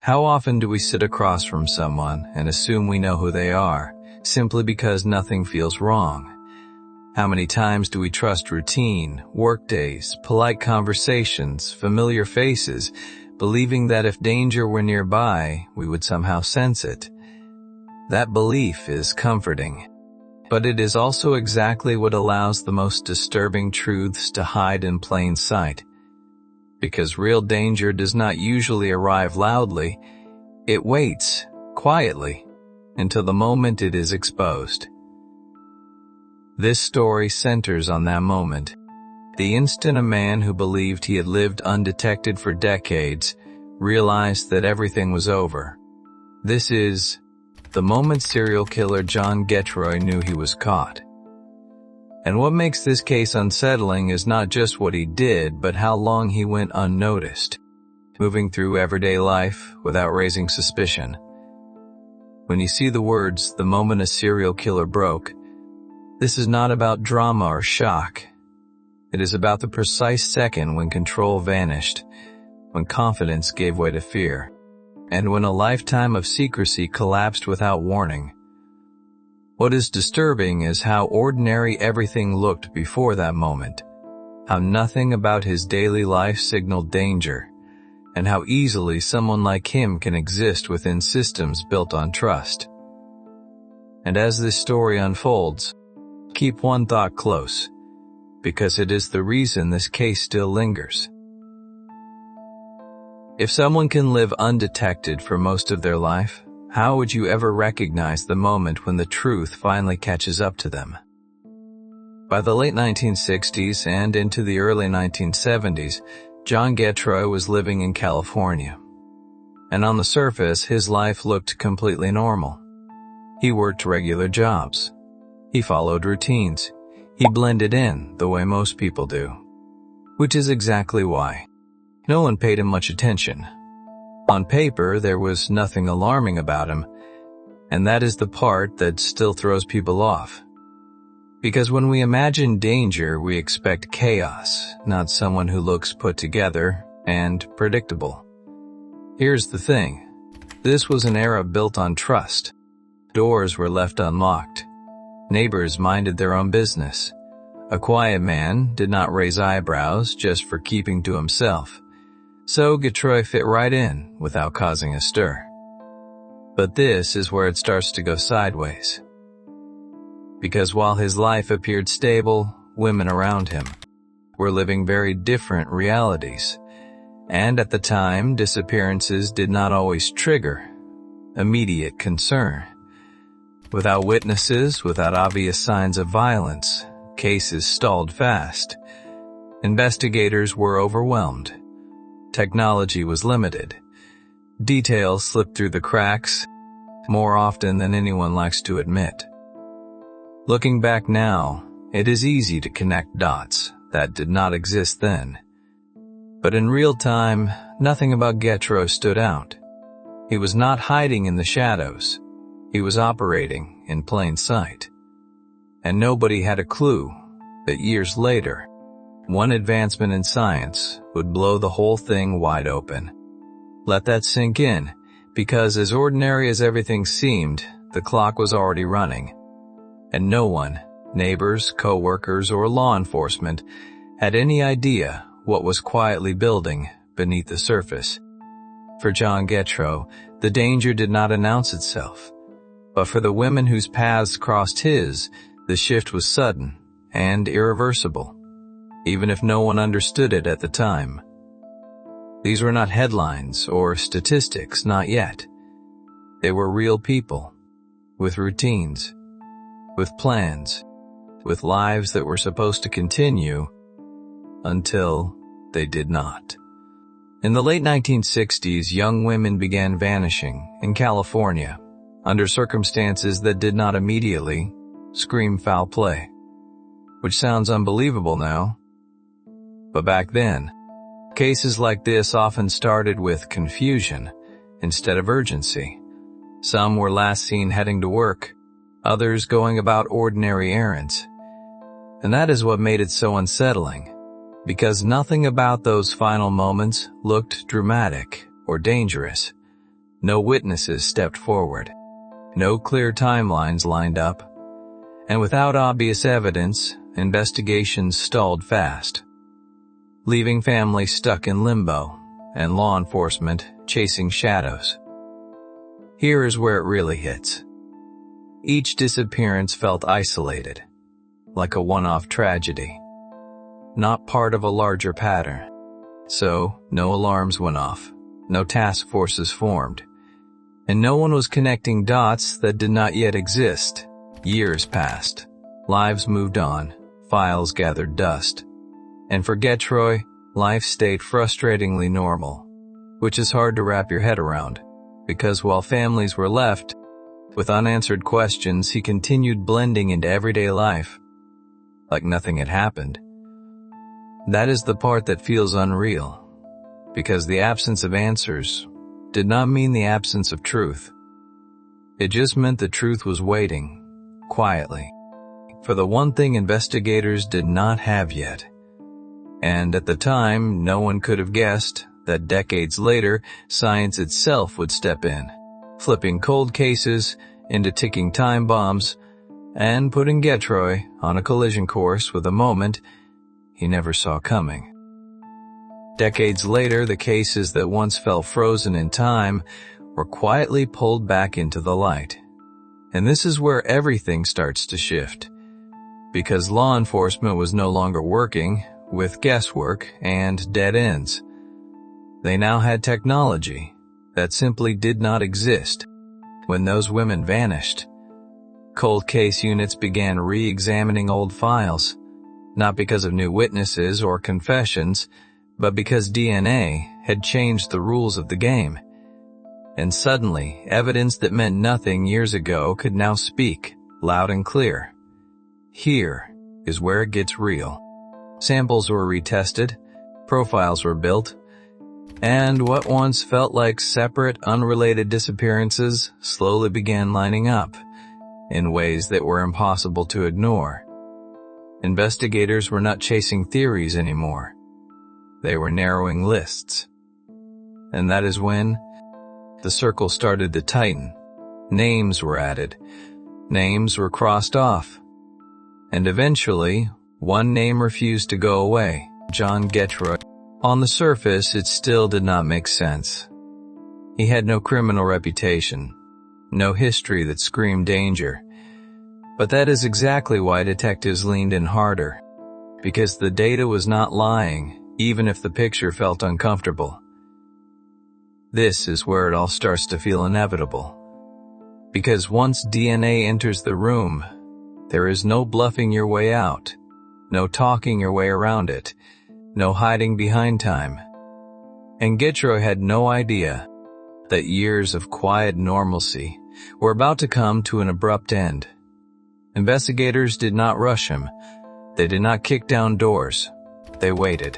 How often do we sit across from someone and assume we know who they are, simply because nothing feels wrong? How many times do we trust routine, workdays, polite conversations, familiar faces, believing that if danger were nearby, we would somehow sense it? That belief is comforting, but it is also exactly what allows the most disturbing truths to hide in plain sight. Because real danger does not usually arrive loudly, it waits, quietly, until the moment it is exposed. This story centers on that moment, the instant a man who believed he had lived undetected for decades realized that everything was over. This is the moment serial killer John Getreu knew he was caught. And what makes this case unsettling is not just what he did, but how long he went unnoticed, moving through everyday life without raising suspicion. When you see the words, "the moment a serial killer broke," this is not about drama or shock. It is about the precise second when control vanished, when confidence gave way to fear, and when a lifetime of secrecy collapsed without warning. What is disturbing is how ordinary everything looked before that moment, how nothing about his daily life signaled danger, and how easily someone like him can exist within systems built on trust. And as this story unfolds, keep one thought close, because it is the reason this case still lingers. If someone can live undetected for most of their life, how would you ever recognize the moment when the truth finally catches up to them? By the late 1960s and into the early 1970s, John Getreu was living in California. And on the surface, his life looked completely normal. He worked regular jobs. He followed routines. He blended in the way most people do. Which is exactly why no one paid him much attention. On paper, there was nothing alarming about him, and that is the part that still throws people off. Because when we imagine danger, we expect chaos, not someone who looks put together and predictable. Here's the thing. This was an era built on trust. Doors were left unlocked. Neighbors minded their own business. A quiet man did not raise eyebrows just for keeping to himself. So Getreu fit right in without causing a stir. But this is where it starts to go sideways. Because while his life appeared stable, women around him were living very different realities. And at the time, disappearances did not always trigger immediate concern. Without witnesses, without obvious signs of violence, cases stalled fast. Investigators were overwhelmed. Technology was limited. Details slipped through the cracks more often than anyone likes to admit. Looking back now, it is easy to connect dots that did not exist then. But in real time, nothing about Getreu stood out. He was not hiding in the shadows. He was operating in plain sight. And nobody had a clue that years later, one advancement in science would blow the whole thing wide open. Let that sink in, because as ordinary as everything seemed, the clock was already running. And no one, neighbors, co-workers, or law enforcement, had any idea what was quietly building beneath the surface. For John Getreu, the danger did not announce itself. But for the women whose paths crossed his, the shift was sudden and irreversible, even if no one understood it at the time. These were not headlines or statistics, not yet. They were real people, with routines, with plans, with lives that were supposed to continue until they did not. In the late 1960s, young women began vanishing in California under circumstances that did not immediately scream foul play, which sounds unbelievable now. But back then, cases like this often started with confusion instead of urgency. Some were last seen heading to work, others going about ordinary errands. And that is what made it so unsettling, because nothing about those final moments looked dramatic or dangerous. No witnesses stepped forward. No clear timelines lined up. And without obvious evidence, investigations stalled fast, leaving families stuck in limbo and law enforcement chasing shadows. Here is where it really hits. Each disappearance felt isolated, like a one-off tragedy, not part of a larger pattern. So, no alarms went off, no task forces formed, and no one was connecting dots that did not yet exist. Years passed, lives moved on, files gathered dust, and for Getreu, life stayed frustratingly normal, which is hard to wrap your head around, because while families were left with unanswered questions, he continued blending into everyday life, like nothing had happened. That is the part that feels unreal, because the absence of answers did not mean the absence of truth. It just meant the truth was waiting, quietly, for the one thing investigators did not have yet. And at the time, no one could have guessed that decades later, science itself would step in, flipping cold cases into ticking time bombs and putting Getreu on a collision course with a moment he never saw coming. Decades later, the cases that once felt frozen in time were quietly pulled back into the light. And this is where everything starts to shift, because law enforcement was no longer working with guesswork and dead ends. They now had technology that simply did not exist when those women vanished. Cold case units began re-examining old files, not because of new witnesses or confessions, but because DNA had changed the rules of the game. And suddenly, evidence that meant nothing years ago could now speak, loud and clear. Here is where it gets real. Samples were retested, profiles were built, and what once felt like separate, unrelated disappearances slowly began lining up in ways that were impossible to ignore. Investigators were not chasing theories anymore. They were narrowing lists. And that is when the circle started to tighten. Names were added. Names were crossed off. And eventually, one name refused to go away, John Getreu. On the surface, it still did not make sense. He had no criminal reputation, no history that screamed danger. But that is exactly why detectives leaned in harder, because the data was not lying, even if the picture felt uncomfortable. This is where it all starts to feel inevitable. Because once DNA enters the room, there is no bluffing your way out, no talking your way around it, no hiding behind time. And Getreu had no idea that years of quiet normalcy were about to come to an abrupt end. Investigators did not rush him. They did not kick down doors. They waited.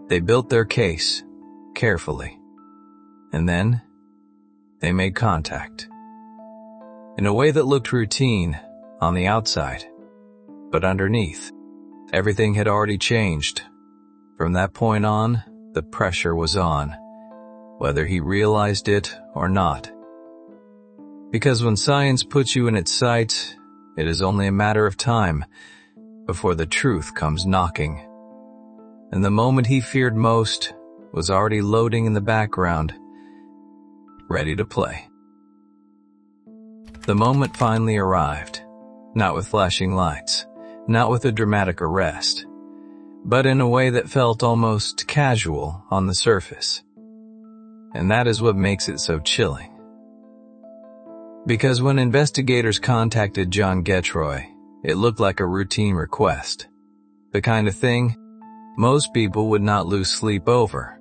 They built their case, carefully. And then, they made contact. In a way that looked routine on the outside, but underneath, everything had already changed. From that point on, the pressure was on, whether he realized it or not. Because when science puts you in its sights, it is only a matter of time before the truth comes knocking. And the moment he feared most was already loading in the background, ready to play. The moment finally arrived, not with flashing lights, not with a dramatic arrest, but in a way that felt almost casual on the surface. And that is what makes it so chilling. Because when investigators contacted John Getreu, it looked like a routine request. The kind of thing most people would not lose sleep over.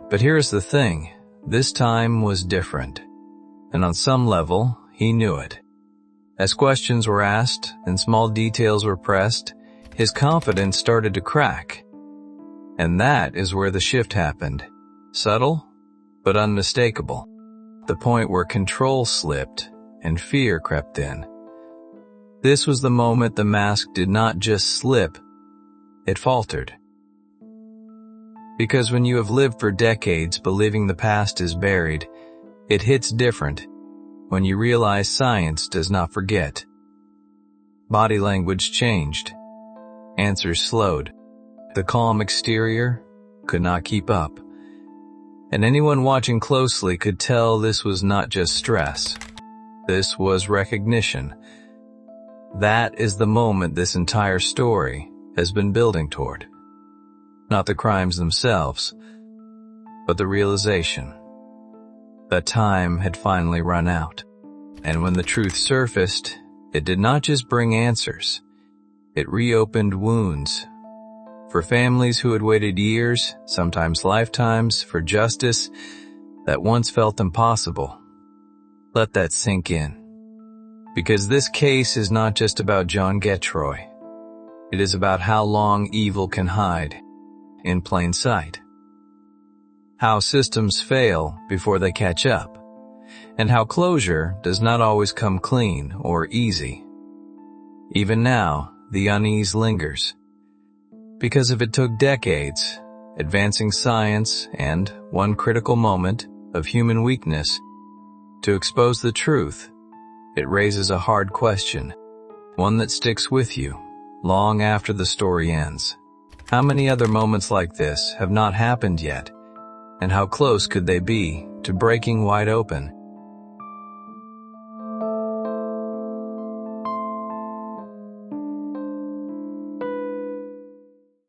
But here's the thing, this time was different. And on some level, he knew it. As questions were asked and small details were pressed, his confidence started to crack. And that is where the shift happened. Subtle, but unmistakable. The point where control slipped and fear crept in. This was the moment the mask did not just slip, it faltered. Because when you have lived for decades believing the past is buried, It hits different when you realize science does not forget. Body language changed. Answers slowed. The calm exterior could not keep up. And anyone watching closely could tell this was not just stress. This was recognition. That is the moment this entire story has been building toward. Not the crimes themselves, but the realization that time had finally run out. And when the truth surfaced, it did not just bring answers. It reopened wounds. For families who had waited years, sometimes lifetimes, for justice that once felt impossible. Let that sink in. Because this case is not just about John Getreu. It is about how long evil can hide in plain sight. How systems fail before they catch up. And how closure does not always come clean or easy. Even now, the unease lingers. Because if it took decades, advancing science, and one critical moment of human weakness to expose the truth, it raises a hard question, one that sticks with you long after the story ends. How many other moments like this have not happened yet, and how close could they be to breaking wide open?